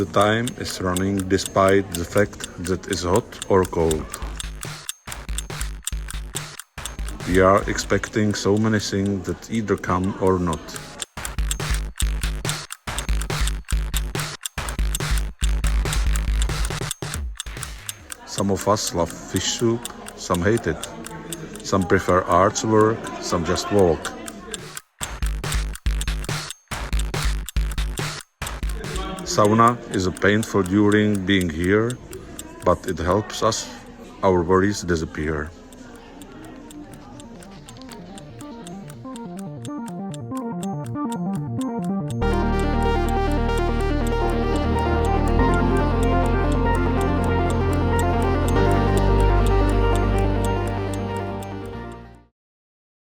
The time is running despite the fact that it's hot or cold. We are expecting so many things that either come or not. Some of us love fish soup, some hate it. Some prefer artwork, some just walk. Sauna is painful during being here, but it helps us, our worries disappear.